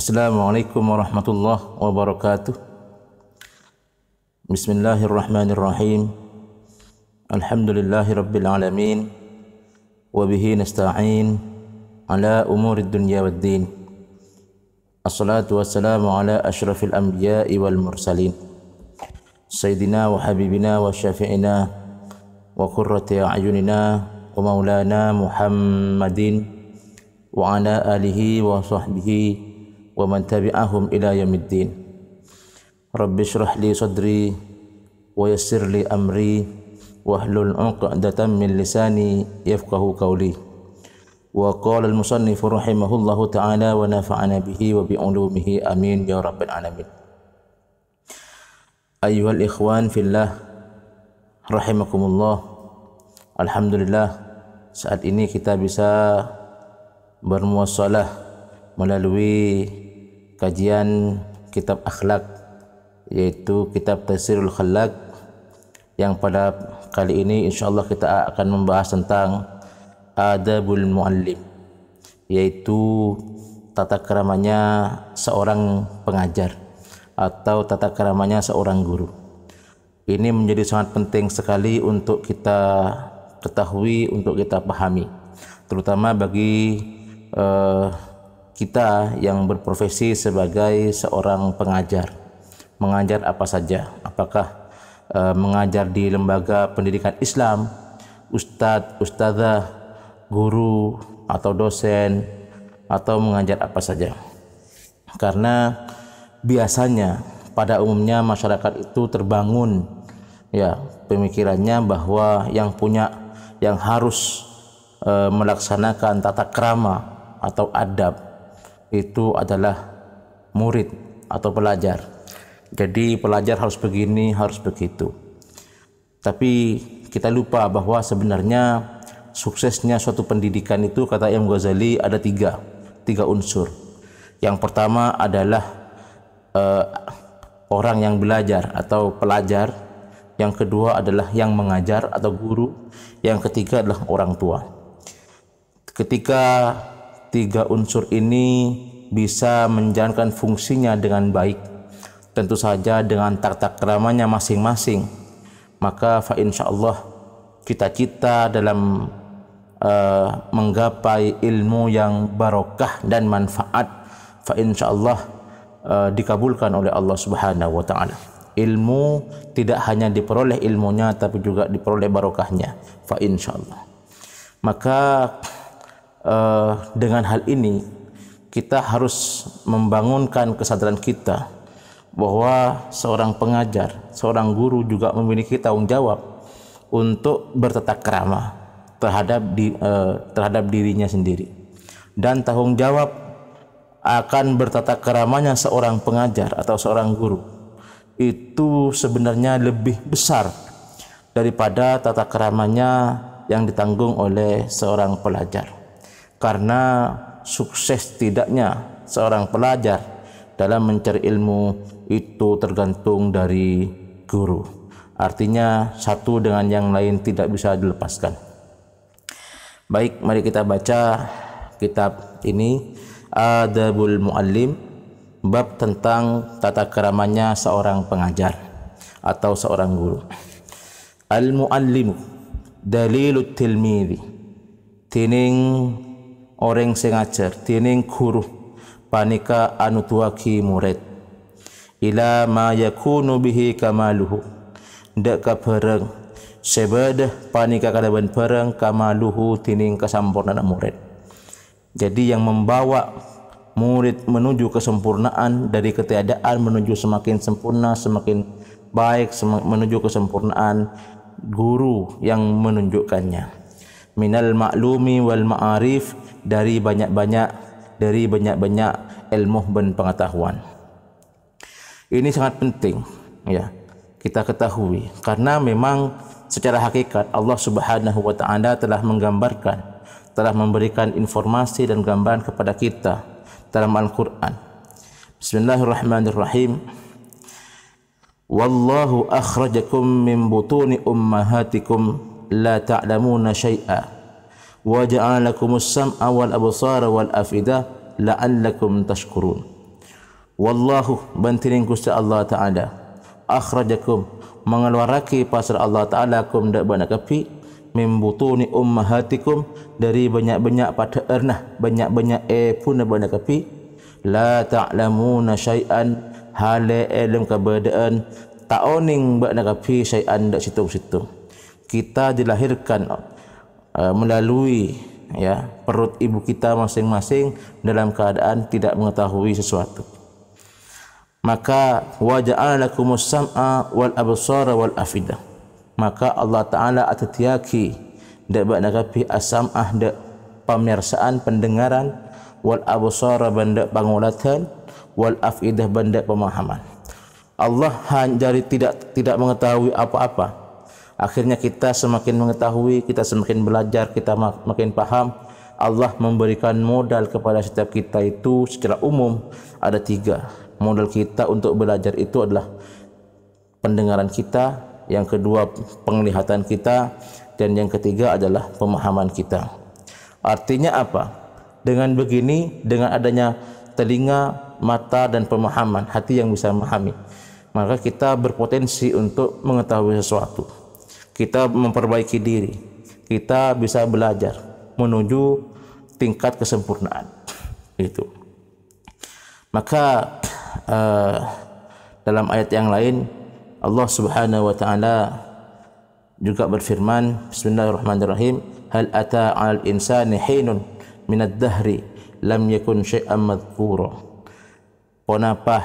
Assalamualaikum warahmatullahi wabarakatuh. Bismillahirrahmanirrahim. Alhamdulillahi rabbil alamin. Wabihi nasta'in ala umurid dunya waddin. Assalatu wassalamu ala ashrafil anbiya'i wal mursalin, Sayyidina wa habibina wa syafi'ina wa qurrati a'yunina wa maulana Muhammadin wa ala alihi wa sahbihi wa man tabi'ahum ila yaumiddin. Rabbi shrah li sadri wa yassir li amri wahlul 'uqdatam min lisani yafqahu qawli. Wa qala al-musannif rahimahullahu ta'ala wa nafa'ana bihi wa bi 'ulumihi amin ya rabbal alamin. Ayyuhal ikhwan fillah rahimakumullah. Alhamdulillah saat ini kita bisa bermuassalah melalui kajian kitab akhlak, yaitu kitab Taysirul Khallaq, yang pada kali ini insyaallah kita akan membahas tentang adabul muallim, yaitu tata keramanya seorang pengajar atau tata keramanya seorang guru. Ini menjadi sangat penting sekali untuk kita ketahui, untuk kita pahami, terutama bagi kita yang berprofesi sebagai seorang pengajar. Mengajar apa saja? Apakah mengajar di lembaga pendidikan Islam, ustadz, ustadzah, guru atau dosen, atau mengajar apa saja? Karena biasanya pada umumnya masyarakat itu terbangun ya pemikirannya bahwa yang harus melaksanakan tata krama atau adab itu adalah murid atau pelajar. Jadi pelajar harus begini, harus begitu. Tapi kita lupa bahwa sebenarnya suksesnya suatu pendidikan itu, kata Imam Ghazali, ada tiga unsur. Yang pertama adalah orang yang belajar atau pelajar. Yang kedua adalah yang mengajar atau guru. Yang ketiga adalah orang tua. Ketika tiga unsur ini bisa menjalankan fungsinya dengan baik, tentu saja dengan tata keramanya masing-masing, maka fa insyaallah cita-cita dalam menggapai ilmu yang barokah dan manfaat fa insyaallah dikabulkan oleh Allah Subhanahu wa taala. Ilmu tidak hanya diperoleh ilmunya, tapi juga diperoleh barokahnya fa insyaallah. Maka dengan hal ini kita harus membangunkan kesadaran kita bahwa seorang pengajar, seorang guru juga memiliki tanggung jawab untuk bertata krama terhadap dirinya sendiri, dan tanggung jawab akan bertata keramanya seorang pengajar atau seorang guru itu sebenarnya lebih besar daripada tata keramanya yang ditanggung oleh seorang pelajar. Karena sukses tidaknya seorang pelajar dalam mencari ilmu itu tergantung dari guru. Artinya satu dengan yang lain tidak bisa dilepaskan. Baik, mari kita baca kitab ini, Adabul Muallim, bab tentang tata keramanya seorang pengajar atau seorang guru. Al-muallimu dalilut tilmidhi, tining orang sing ngajar, tining guru panika anu tuaki murid, ila ma yakunu bihi kamaluhu, ndak ka bareng sebadah panika kadaban bareng kamaluhu tining kesempurnaan murid. Jadi yang membawa murid menuju kesempurnaan, dari ketiadaan menuju semakin sempurna, semakin baik, menuju kesempurnaan, guru yang menunjukkannya. Minal ma'lumi wal ma'arif, dari banyak-banyak ilmu dan pengetahuan. Ini sangat penting ya kita ketahui, karena memang secara hakikat Allah Subhanahu wa taala telah menggambarkan, telah memberikan informasi dan gambaran kepada kita dalam Al-Qur'an. Bismillahirrahmanirrahim. Wallahu akhrajakum min butuni ummahatikum la ta'lamuna syai'a wa ja'ala lakumus sam'a wal absara wal afida la'allakum tashkurun. wallahu bantining Gusti Allah Taala akhrajakum mengeluaraki pasal Allah Taala kum dak bana kapi min butuni ummahatikum dari banyak-banyak pada ernah banyak-banyak pun bana kapi la ta'lamuna syai'an hale ilm kabadaan taoning bana kapi syai'an dak situng-situng. Kita dilahirkan melalui perut ibu kita masing-masing dalam keadaan tidak mengetahui sesuatu. Maka waja'ala lakumus sam'a wal absara wal afidah. Maka Allah Taala atatiaki dak bak nagapi as-sam'ah dak pemirsaan pendengaran wal absara banda pangulatan wal afidah banda pemahaman. Allah hanya tidak mengetahui apa-apa. Akhirnya kita semakin mengetahui, kita semakin belajar, kita makin paham. Allah memberikan modal kepada setiap kita itu secara umum ada 3. Modal kita untuk belajar itu adalah pendengaran kita, yang kedua penglihatan kita, dan yang ketiga adalah pemahaman kita. Artinya apa? Dengan begini, dengan adanya telinga, mata dan pemahaman, hati yang bisa memahami, maka kita berpotensi untuk mengetahui sesuatu. Kita memperbaiki diri, kita bisa belajar menuju tingkat kesempurnaan. Itu. Maka dalam ayat yang lain Allah Subhanahu wa taala juga berfirman, bismillahirrahmanirrahim, hal ata 'alal insani hinun minad dahri lam yakun syai'an madhkura. Ponapah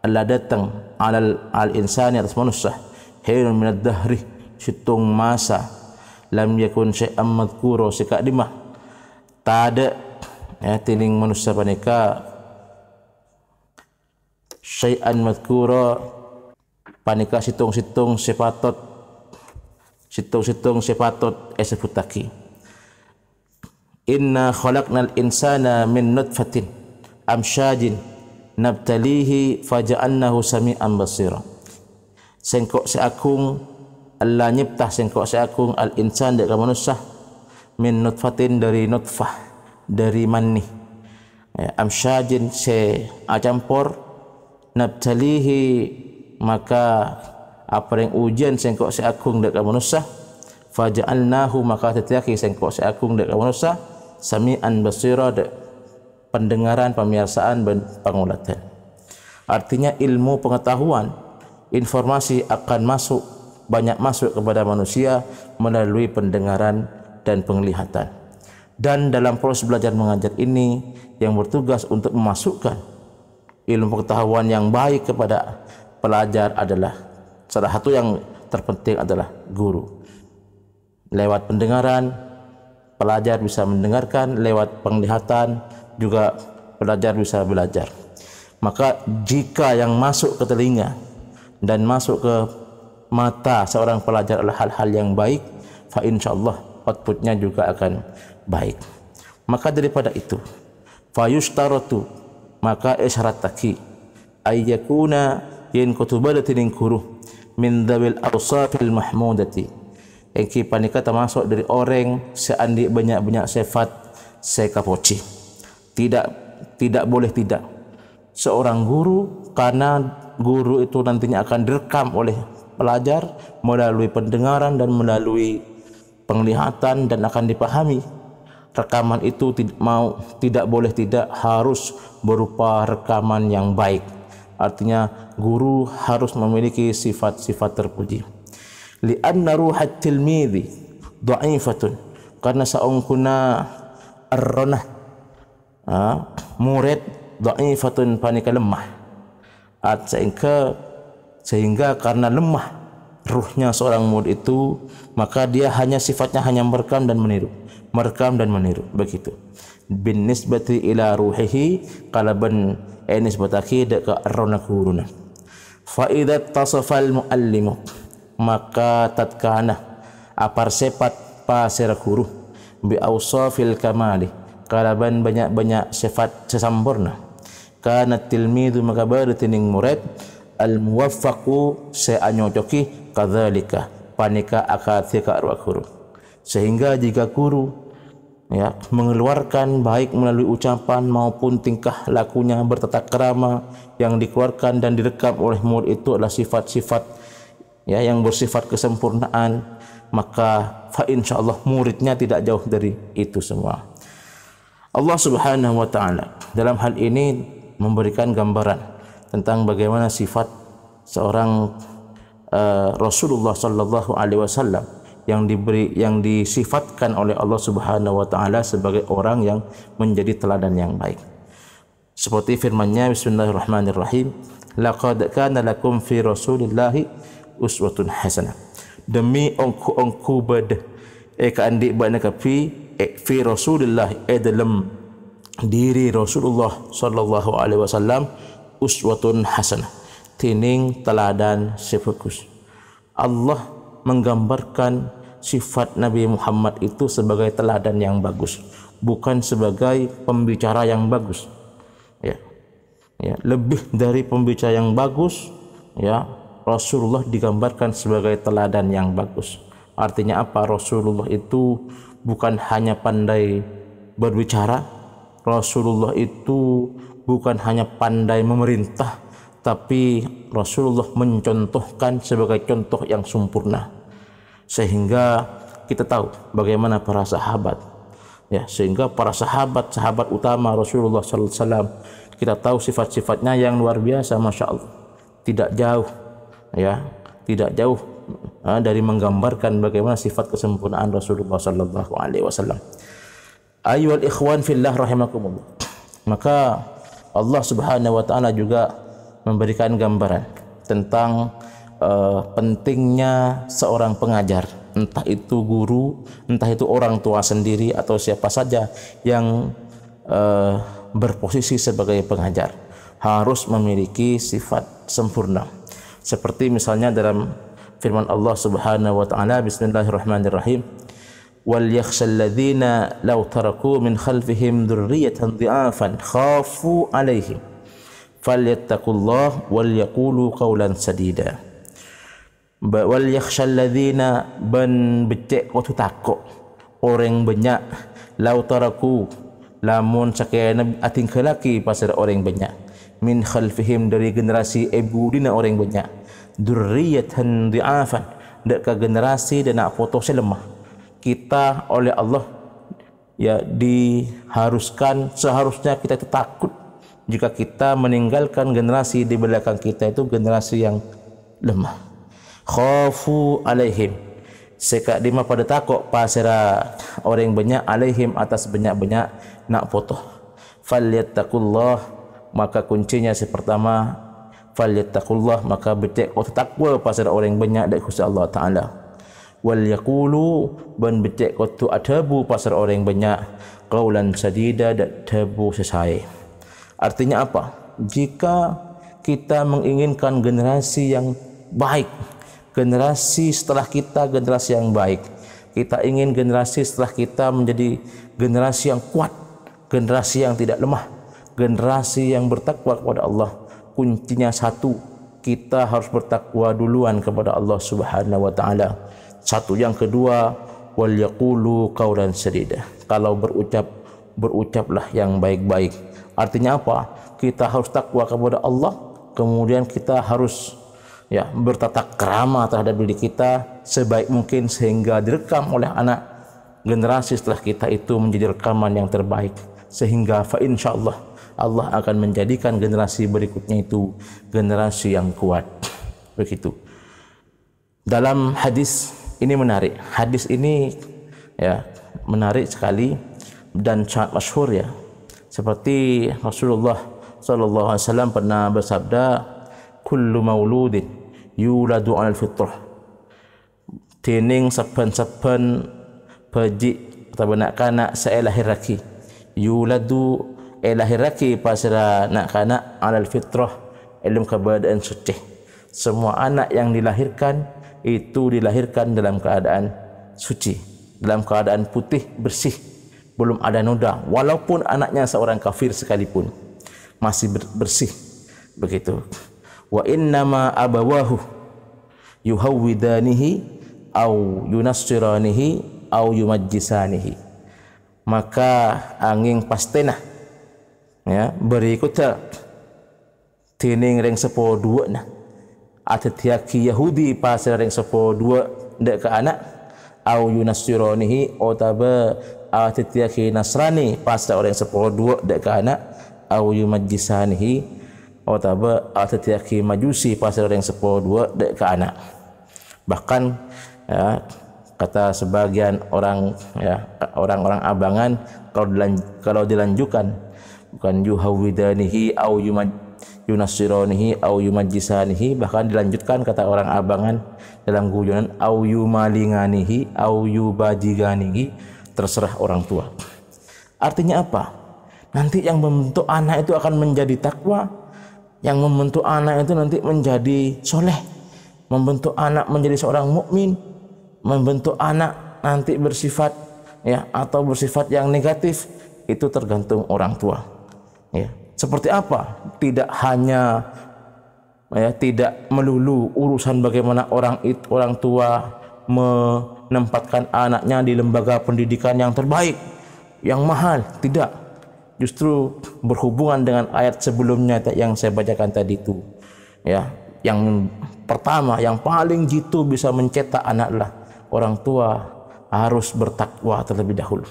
Allah datang al insani atas manusia hinun minad dahri situng masa lam yakun syai'an madhkura sikak dimah tak ada tining manusia panika syai'an madhkura panika situng-situng sepatot sebutaki. Inna khalaqnal insana min nutfatin amsyajin nabtalihi faja'annahu sami'an basira. Sengkok seakung Allah nyiptah sengkok seakung al insan dak manusia min nutfatin dari nutfah dari mani amsyajin se acampur nabtalihi maka apa yang ujian sengkok seakung dak manusia faja'alnahu maka tetiaki sengkok seakung dak manusia sami'an basira dak pendengaran pemirsaan dan pangulatan. Artinya ilmu pengetahuan informasi akan banyak masuk kepada manusia melalui pendengaran dan penglihatan. Dan dalam proses belajar mengajar ini yang bertugas untuk memasukkan ilmu pengetahuan yang baik kepada pelajar adalah salah satu yang terpenting adalah guru. Lewat pendengaran pelajar bisa mendengarkan, lewat penglihatan juga pelajar bisa belajar. Maka jika yang masuk ke telinga dan masuk ke mata seorang pelajar adalah hal-hal yang baik, fa insyaallah outputnya juga akan baik. Maka daripada itu fa yushtaratu maka isyarat taki ayyakuna yen kutubadatin guru min dawil awsafil mahmudati engki panika termasuk dari orang seandi banyak-banyak sifat sekapoci. Tidak boleh tidak seorang guru, karena guru itu nantinya akan direkam oleh pelajar melalui pendengaran dan melalui penglihatan dan akan dipahami. Rekaman itu tidak boleh tidak harus berupa rekaman yang baik. Artinya guru harus memiliki sifat-sifat terpuji. Li'anna ruhat tilmidhi dha'ifatun, karena saungkuna ar-ranah murid dha'ifatun panika lemah. Sehingga karena lemah ruhnya seorang murid itu, maka dia sifatnya hanya merekam dan meniru begitu. Bin nisbati ila ruhihi qalaban nisbataki ka arrona kuruna. Fa idza tasafal muallimu maka tatkana apar sifat pasir guru bi awsafil kamali qalaban banyak-banyak sifat sesempurna. Kana tilmidu maka barating murid al muwaffaqu seanyojoki kadzalika panika akathika ruh guru. Sehingga jika guru ya, mengeluarkan baik melalui ucapan maupun tingkah lakunya bertata krama yang dikeluarkan dan direkam oleh murid itu adalah sifat-sifat ya yang bersifat kesempurnaan, maka fa insyaallah muridnya tidak jauh dari itu semua. Allah Subhanahu wa taala dalam hal ini memberikan gambaran tentang bagaimana sifat seorang Rasulullah sallallahu alaihi wasallam yang disifatkan oleh Allah Subhanahu wa taala sebagai orang yang menjadi teladan yang baik. Seperti firman-Nya, bismillahirrahmanirrahim, laqad kana lakum fi rasulillahi uswatun hasanah. Demi ongku bad kaandik bana kafi fi rasulillah dalam diri Rasulullah sallallahu alaihi wasallam uswatun hasanah, tining teladan sebagus. Allah menggambarkan sifat Nabi Muhammad itu sebagai teladan yang bagus, bukan sebagai pembicara yang bagus. Ya, lebih dari pembicara yang bagus, ya, Rasulullah digambarkan sebagai teladan yang bagus. Artinya apa? Rasulullah itu bukan hanya pandai berbicara, Rasulullah itu bukan hanya pandai memerintah, tapi Rasulullah mencontohkan sebagai contoh yang sempurna, sehingga kita tahu bagaimana para sahabat, ya, sehingga para sahabat utama Rasulullah sallallahu alaihi wasallam, kita tahu sifat-sifatnya yang luar biasa, masya Allah, tidak jauh, ya, tidak jauh dari menggambarkan bagaimana sifat kesempurnaan Rasulullah sallallahu alaihi wasallam. Ayyuhal ikhwan fillah rahimakumullah. Maka Allah Subhanahu wa taala juga memberikan gambaran tentang pentingnya seorang pengajar, entah itu guru, entah itu orang tua sendiri atau siapa saja yang berposisi sebagai pengajar, harus memiliki sifat sempurna. Seperti misalnya dalam firman Allah Subhanahu wa taala, bismillahirrahmanirrahim, wal yakhshal ladzina law taraku min khalfihim dzurriyyatan dhi'afan khafu 'alaihim falyattaqullah wal yaqulu qawlan sadida. Wal yakhshal ladzina ban becek waktu takut orang banyak, law taraku lamun sakena ating kelaki pasal orang banyak, min khalfihim dari generasi ibu dina orang banyak, dzurriyyatan dhi'afan dak generasi dan nak foto selemah. Kita oleh Allah ya diharuskan, seharusnya kita itu takut jika kita meninggalkan generasi di belakang kita itu generasi yang lemah. Khafu alaihim, seka dima pada takut pasera orang banyak, alaihim atas banyak-banyak nak foto. Falyattaqullah, maka kuncinya pertama falyattaqullah, maka betul takwa pasera orang banyak dari Gusti Allah taala. Wal yaqulu, ban becek kotu adabu pasar orang banyak, qaulan sadida, dan tabu sesai. Artinya apa? Jika kita menginginkan generasi yang baik, generasi setelah kita generasi yang baik, kita ingin generasi setelah kita menjadi generasi yang kuat, generasi yang tidak lemah, generasi yang bertakwa kepada Allah, kuncinya satu, kita harus bertakwa duluan kepada Allah Subhanahu wa taala. Satu, yang kedua, wal yaqulu qaulan sadida. Kalau berucaplah yang baik-baik. Artinya apa? Kita harus takwa kepada Allah, kemudian kita harus ya bertata krama terhadap diri kita sebaik mungkin sehingga direkam oleh anak generasi setelah kita itu menjadi rekaman yang terbaik, sehingga fa insyaallah Allah akan menjadikan generasi berikutnya itu generasi yang kuat. Begitu. Dalam hadis ini menarik. Hadis ini ya menarik sekali dan sangat masyhur ya. Seperti Rasulullah sallallahu alaihi wasallam pernah bersabda, kullu mauludin yuladu 'alal fitrah. Tining saben-saben bayi atau anak-anak saya lahir lagi. Yuladu lahir lagi pasal anak-anak 'alal fitrah, ilmu keadaan suci. Semua anak yang dilahirkan itu dilahirkan dalam keadaan suci, dalam keadaan putih bersih, belum ada noda, walaupun anaknya seorang kafir sekalipun masih bersih. Begitu. Wa innama abawahu yuhawwidanihi au yunassiranihi au yumajjisanihi. maka angin pastenah ya berikutnya tining reng sepo dua nah atetiaki Yahudi pasal reng sepo dua dek ke anak au yunasironihi otaba atetiaki Nasrani pasal orang sepo dua dek ke anak au yumajjisanihi otaba atetiaki Majusi pasal orang sepo dua dek ke anak. Bahkan ya, kata sebagian orang ya orang-orang abangan kalau dilanjutkan bukan yuhawidanihi au yunasironihi au yumajjisanihi, bahkan dilanjutkan kata orang abangan dalam guyonan au yumalinganihi au yubajiganihi, terserah orang tua. Artinya apa? Nanti yang membentuk anak itu akan menjadi takwa, yang membentuk anak itu nanti menjadi soleh, membentuk anak menjadi seorang mukmin, membentuk anak nanti bersifat ya atau bersifat yang negatif, itu tergantung orang tua. Ya, seperti apa? Tidak hanya ya, tidak melulu urusan bagaimana orang tua menempatkan anaknya di lembaga pendidikan yang terbaik, yang mahal, tidak. Justru berhubungan dengan ayat sebelumnya yang saya bacakan tadi itu. Ya, yang pertama, yang paling jitu bisa mencetak anaklah orang tua harus bertakwa terlebih dahulu.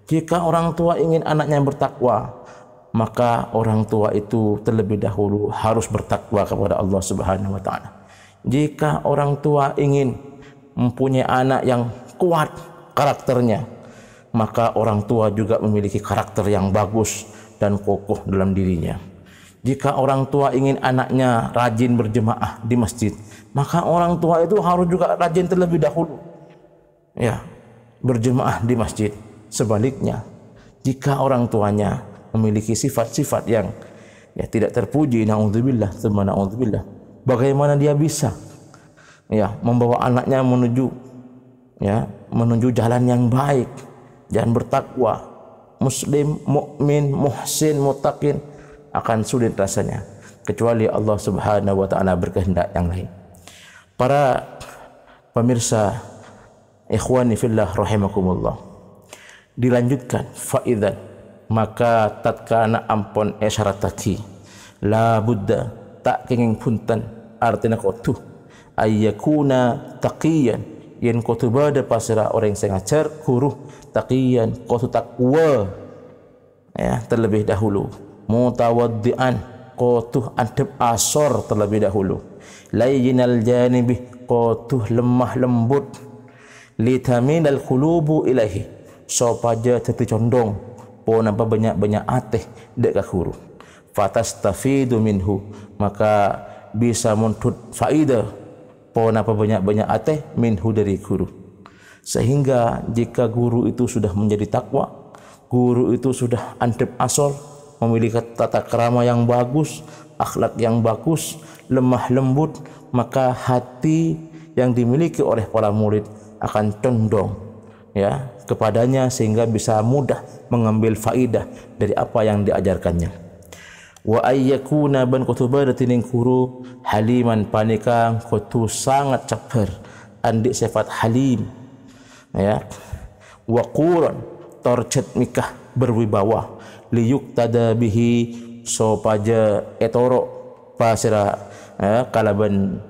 Jika orang tua ingin anaknya bertakwa, maka orang tua itu terlebih dahulu harus bertakwa kepada Allah Subhanahu wa taala. Jika orang tua ingin mempunyai anak yang kuat karakternya, maka orang tua juga memiliki karakter yang bagus dan kokoh dalam dirinya. Jika orang tua ingin anaknya rajin berjemaah di masjid, maka orang tua itu harus juga rajin terlebih dahulu ya berjemaah di masjid. Sebaliknya, jika orang tuanya memiliki sifat-sifat yang ya tidak terpuji, naudzubillah, tsumma naudzubillah, bagaimana dia bisa ya membawa anaknya menuju jalan yang baik, jangan bertakwa, muslim, mukmin, muhsin, muttaqin, akan sulit rasanya kecuali Allah Subhanahu wa taala berkehendak yang lain. Para pemirsa ikhwani fillah rahimakumullah, dilanjutkan faidan maka tatkana ampon isyarataki la budda tak kenging punten artinya kotuh ayyakuna taqiyan yen kotu bada pasira orang yang ngajar huruf taqiyan kotu takwa ya terlebih dahulu, mutawaddian kotu adab asor terlebih dahulu, layyinal janibih kotu lemah lembut, litaminal qulubu ilahi supaya teti condong pon apa banyak-banyak ateh dek ka guru, fatastafidu minhu maka bisa muntut faida pon apa banyak-banyak ateh minhu dari guru. Sehingga jika guru itu sudah menjadi takwa, guru itu sudah antep asal, memiliki tata krama yang bagus, akhlak yang bagus, lemah lembut, maka hati yang dimiliki oleh para murid akan condong ya kepadanya sehingga bisa mudah mengambil faidah dari apa yang diajarkannya. Wa ayyakuna ban kutubadatin guru haliman panika kutu sangat sabar andi sifat halim ya, wa quran torcet mikah berwibawa liyuktada bihi sopaja etoro pasira kalaban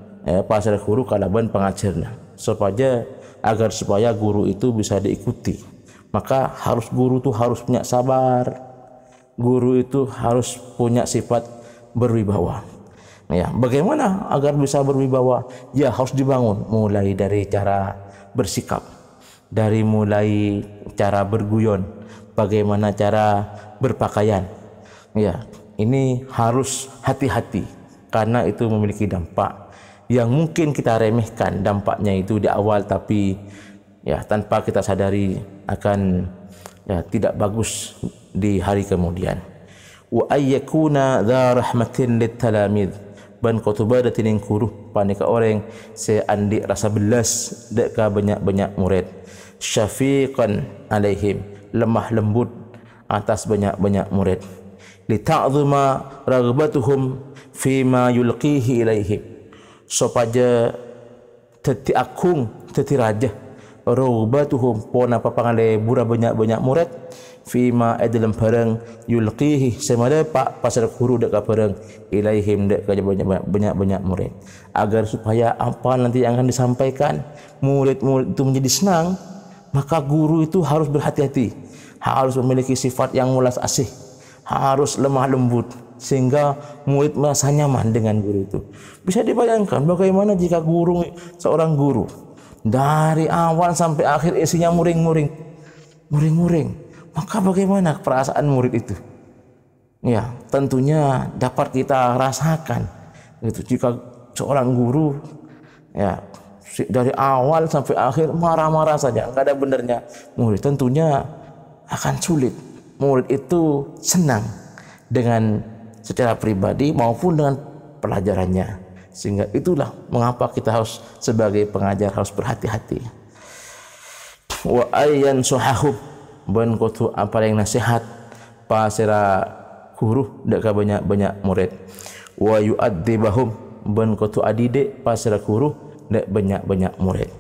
pasira guru kalaban pengajarna supaya guru itu bisa diikuti. Maka guru itu harus punya sabar, guru itu harus punya sifat berwibawa. Ya, bagaimana agar bisa berwibawa? Ya harus dibangun mulai dari cara bersikap, dari mulai cara berguyon, bagaimana cara berpakaian. Ya, ini harus hati-hati karena itu memiliki dampak yang mungkin kita remehkan dampaknya itu di awal, tapi ya tanpa kita sadari akan ya tidak bagus di hari kemudian. Wa ayyakuna dha rahmatin litalamid ban kutubadatin kuruh panika orang seandi rasa belas deka banyak-banyak murid, syafiqan alaihim lemah lembut atas banyak-banyak murid, lita'zuma raghbatuhum fima yulqihi ilaihim supaya teti akung teti raja raubatuhum pon apa pangale bura banyak murid fima dalam barang yulqihi semada pak pasal guru dek ka barang ilaihim dek ka banyak murid, agar supaya apa nanti yang akan disampaikan murid-murid itu menjadi senang, maka guru itu harus berhati-hati, harus memiliki sifat yang mulas asih, harus lemah lembut, sehingga murid merasa nyaman dengan guru itu. Bisa dibayangkan bagaimana jika seorang guru dari awal sampai akhir isinya muring-muring, maka bagaimana perasaan murid itu? Ya, tentunya dapat kita rasakan. Itu jika seorang guru ya dari awal sampai akhir marah-marah saja, enggak ada benarnya murid, tentunya akan sulit murid itu senang dengan secara pribadi maupun dengan pelajarannya. Sehingga itulah mengapa kita harus sebagai pengajar harus berhati-hati. Wa ayyan suhahum ban kutu apa yang nasihat pasira guru dak banyak murid. Wa yu'adzibahum ban kutu adide pasira guru dak banyak murid.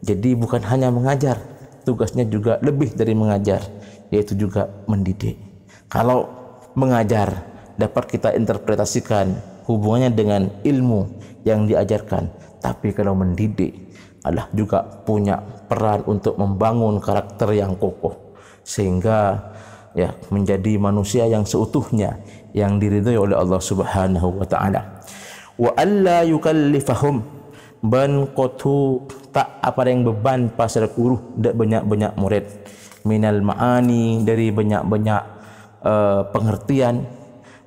Jadi bukan hanya mengajar, tugasnya juga lebih dari mengajar, yaitu juga mendidik. Kalau mengajar dapat kita interpretasikan hubungannya dengan ilmu yang diajarkan, tapi kalau mendidik adalah juga punya peran untuk membangun karakter yang kokoh sehingga ya menjadi manusia yang seutuhnya yang diridhai oleh Allah Subhanahu wa taala. Wa alla yukallifahum ban qatu tak apa yang beban pasal guru dak banyak murid minal maani dari banyak pengertian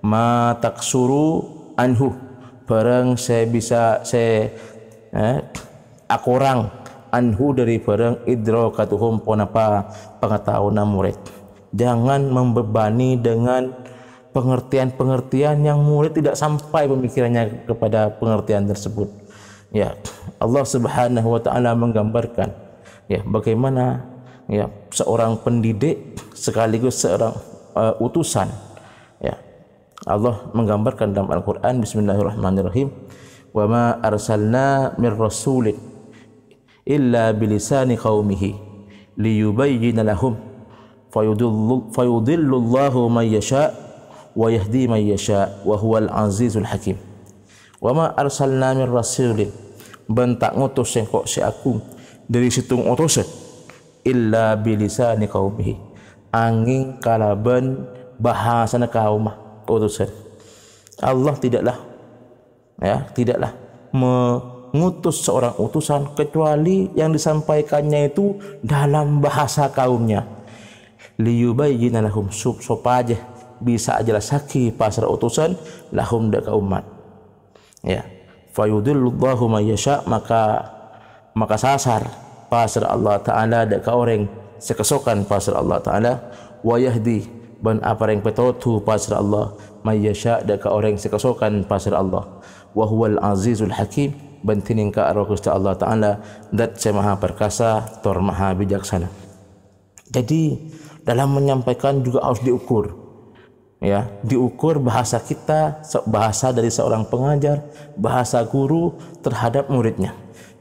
ma taksuru anhu barang aku orang anhu dari barang idrakatuhum ponapa pengetahuan murid. Jangan membebani dengan pengertian-pengertian yang murid tidak sampai pemikirannya kepada pengertian tersebut. Ya, Allah Subhanahu wa taala menggambarkan ya bagaimana ya seorang pendidik sekaligus seorang utusan. Ya, Allah menggambarkan dalam Al-Quran, Bismillahirrahmanirrahim, wa ma arsalna mir rasulin illa bilisani qaumihi liyubayyina lahum fayudillullahu man yasha wa yahdi man yasha wa huwal azizul hakim. Wa ma arsalna mir rasulin ban tak ngutus kok si aku dari situng utusan illa bilisani qaumihi angin kalaban bahasa kaum utusan. Allah tidaklah mengutus seorang utusan kecuali yang disampaikannya itu dalam bahasa kaumnya. Liyubayyina lahum supaya bisa jelasaki pasal utusan lahum dak umat. Ya, fayudillullahu may yasha maka sasar pasal Allah taala dak orang sekesokan pasal Allah taala wa yahdi ban apa yang petunjuk pasal Allah may yasha dak orang sekesokan pasal Allah wa huwal azizul hakim ban tining ka Gusti Allah taala dat maha perkasa tor maha bijaksana. Jadi dalam menyampaikan juga harus diukur, ya, diukur bahasa kita, bahasa dari seorang pengajar, bahasa guru terhadap muridnya.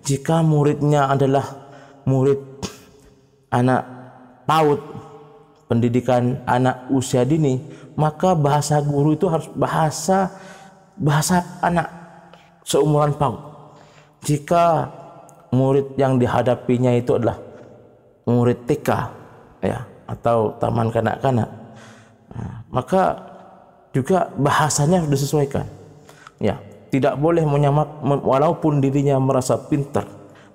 Jika muridnya adalah murid anak PAUD, pendidikan anak usia dini, maka bahasa guru itu harus bahasa anak seumuran PAUD. Jika murid yang dihadapinya itu adalah murid TK, ya, atau taman kanak-kanak, maka juga bahasanya harus disesuaikan. Ya, tidak boleh menyamak walaupun dirinya merasa pintar,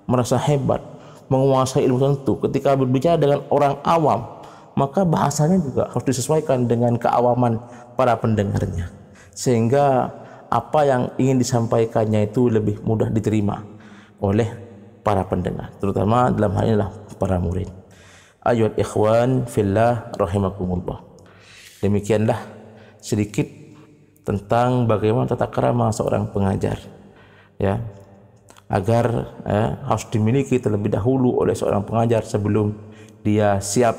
merasa hebat, menguasai ilmu tertentu. Ketika berbicara dengan orang awam, maka bahasanya juga harus disesuaikan dengan keawaman para pendengarnya, sehingga apa yang ingin disampaikannya itu lebih mudah diterima oleh para pendengar, terutama dalam hal inilah para murid. Ayat ikhwan fillah rahimakumullah. Demikianlah sedikit tentang bagaimana tata krama seorang pengajar, ya, agar harus dimiliki terlebih dahulu oleh seorang pengajar sebelum dia siap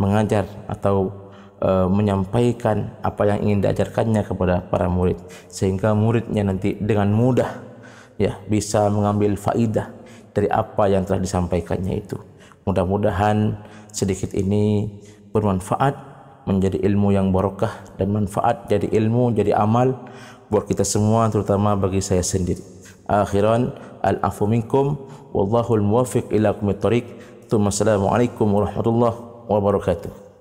mengajar atau menyampaikan apa yang ingin diajarkannya kepada para murid, sehingga muridnya nanti dengan mudah ya bisa mengambil faidah dari apa yang telah disampaikannya itu. Mudah-mudahan sedikit ini bermanfaat, menjadi ilmu yang barokah, dan manfaat jadi ilmu, jadi amal buat kita semua, terutama bagi saya sendiri. Akhiran, al-afu minkum wallahul muwaffiq ila aqwamit thoriq. Assalamualaikum warahmatullahi wabarakatuh.